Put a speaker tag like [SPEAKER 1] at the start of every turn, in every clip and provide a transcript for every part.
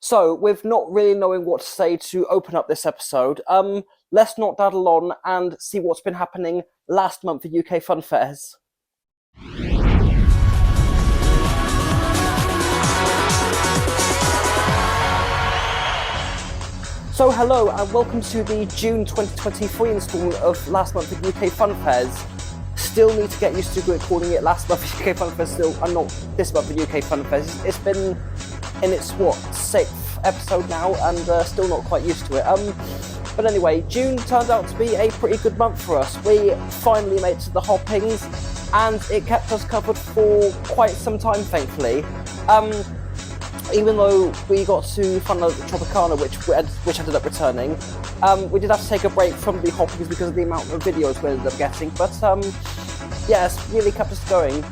[SPEAKER 1] So, with not really knowing what to say to open up this episode, let's not daddle on and see what's been happening last month at UK Funfairs. So hello and welcome to the June 2023 instalment of last month at UK Funfairs. Still need to get used to calling it last month at UK Funfairs still, and not this month at UK Funfairs. It's been in its, 6th episode now and still not quite used to it. But anyway, June turned out to be a pretty good month for us. We finally made it to the hoppings and it kept us covered for quite some time, thankfully. Even though we got to Fun Tropicana, which ended up returning, we did have to take a break from the hoppings because of the amount of videos we ended up getting, but yes, really kept us going.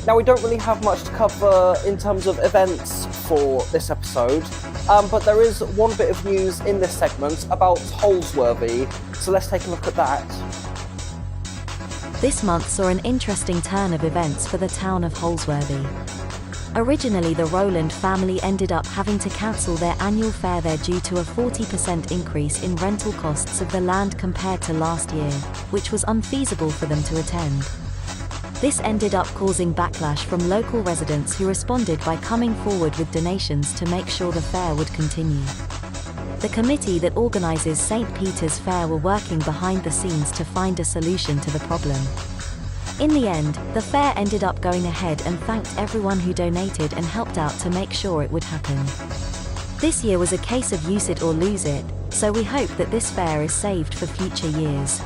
[SPEAKER 1] Now we don't really have much to cover in terms of events for this episode, but there is one bit of news in this segment about Holsworthy, so let's take a look at that.
[SPEAKER 2] This month saw an interesting turn of events for the town of Holsworthy. Originally, the Rowland family ended up having to cancel their annual fair there due to a 40% increase in rental costs of the land compared to last year, which was unfeasible for them to attend. This ended up causing backlash from local residents who responded by coming forward with donations to make sure the fair would continue. The committee that organises St. Peter's Fair were working behind the scenes to find a solution to the problem. In the end, the fair ended up going ahead and thanked everyone who donated and helped out to make sure it would happen. This year was a case of use it or lose it, so we hope that this fair is saved for future years.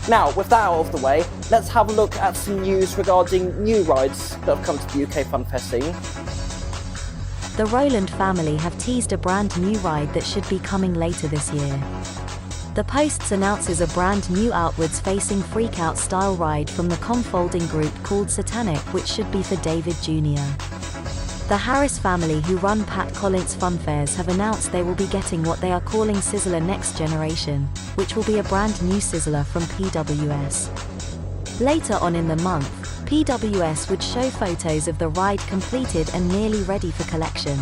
[SPEAKER 1] Now, with that out of the way, let's have a look at some news regarding new rides that have come to the UK Funfair scene.
[SPEAKER 2] The Rowland family have teased a brand new ride that should be coming later this year. The Posts announces a brand new outwards-facing freak-out style ride from the confolding group called Satanic, which should be for David Jr. The Harris family, who run Pat Collins Funfairs, have announced they will be getting what they are calling Sizzler Next Generation, which will be a brand new Sizzler from PWS. Later on in the month, PWS would show photos of the ride completed and nearly ready for collection.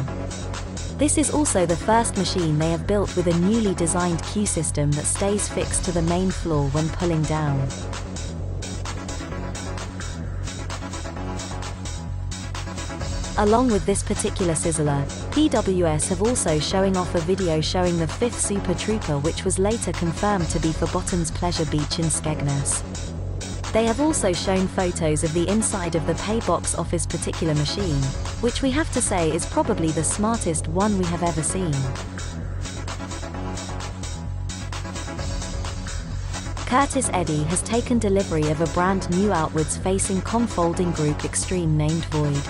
[SPEAKER 2] This is also the first machine they have built with a newly designed queue system that stays fixed to the main floor when pulling down. Along with this particular Sizzler, PWS have also showing off a video showing the 5th Super Trooper, which was later confirmed to be for Botton's Pleasure Beach in Skegness. They have also shown photos of the inside of the pay box office particular machine, which we have to say is probably the smartest one we have ever seen. Curtis Eddy has taken delivery of a brand new outwards-facing confolding group extreme named Void.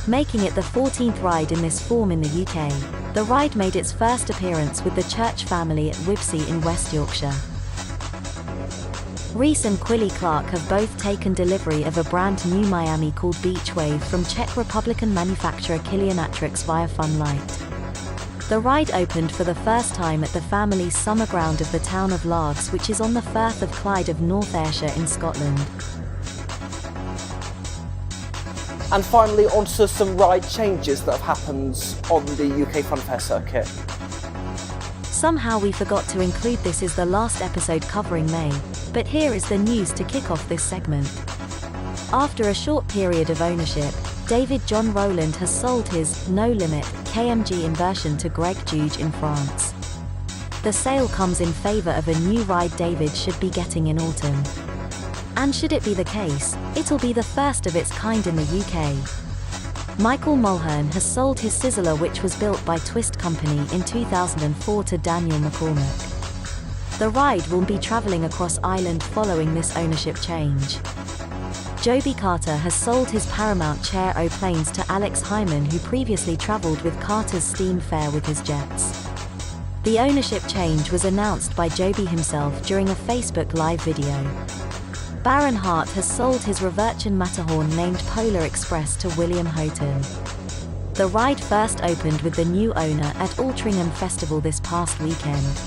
[SPEAKER 2] Making it the 14th ride in this form in the UK, the ride made its first appearance with the Church family at Wibsey in West Yorkshire. Reese and Quilly Clark have both taken delivery of a brand new Miami called Beach Wave from Czech Republican manufacturer Kilianatrix via Funlight. The ride opened for the first time at the family's summer ground of the town of Largs, which is on the Firth of Clyde of North Ayrshire in Scotland.
[SPEAKER 1] And finally, onto some ride changes that have happened on the UK Funfair circuit.
[SPEAKER 2] Somehow we forgot to include this as the last episode covering May, but here is the news to kick off this segment. After a short period of ownership, David John Rowland has sold his No Limit KMG inversion to Greg Juge in France. The sale comes in favour of a new ride David should be getting in autumn. And should it be the case, it'll be the first of its kind in the UK. Michael Mulhern has sold his Sizzler, which was built by Twist Company in 2004, to Daniel McCormack. The ride will be travelling across Ireland following this ownership change. Joby Carter has sold his Paramount Chair O planes to Alex Hyman, who previously travelled with Carter's Steam Fair with his jets. The ownership change was announced by Joby himself during a Facebook Live video. Baron Hart has sold his Reverchon Matterhorn named Polar Express to William Houghton. The ride first opened with the new owner at Altrincham Festival this past weekend.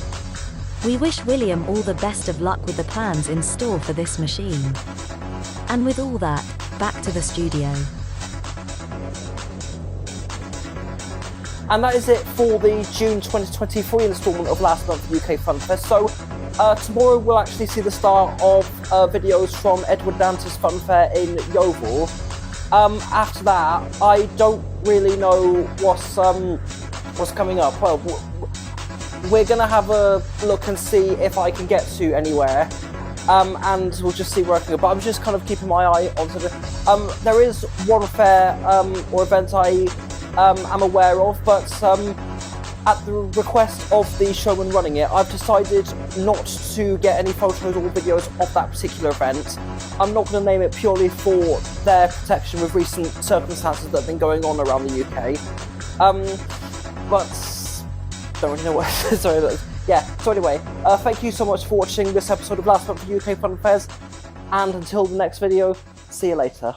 [SPEAKER 2] We wish William all the best of luck with the plans in store for this machine. And with all that, back to the studio.
[SPEAKER 1] And that is it for the June 2023 instalment of last month's UK Funfest. So tomorrow we'll actually see the start of videos from Edward Dante's Funfair in Yeovil. After that, I don't really know what's coming up. Well, we're gonna have a look and see if I can get to anywhere, and we'll just see where I can go. But I'm just kind of keeping my eye on the. There is one fair or event I am aware of, but at the request of the showman running it, I've decided not to get any photos or videos of that particular event. I'm not going to name it purely for their protection with recent circumstances that have been going on around the UK. But don't really know what. Sorry. Yeah. So anyway, thank you so much for watching this episode of Last Month for UK Funfairs, and until the next video, see you later.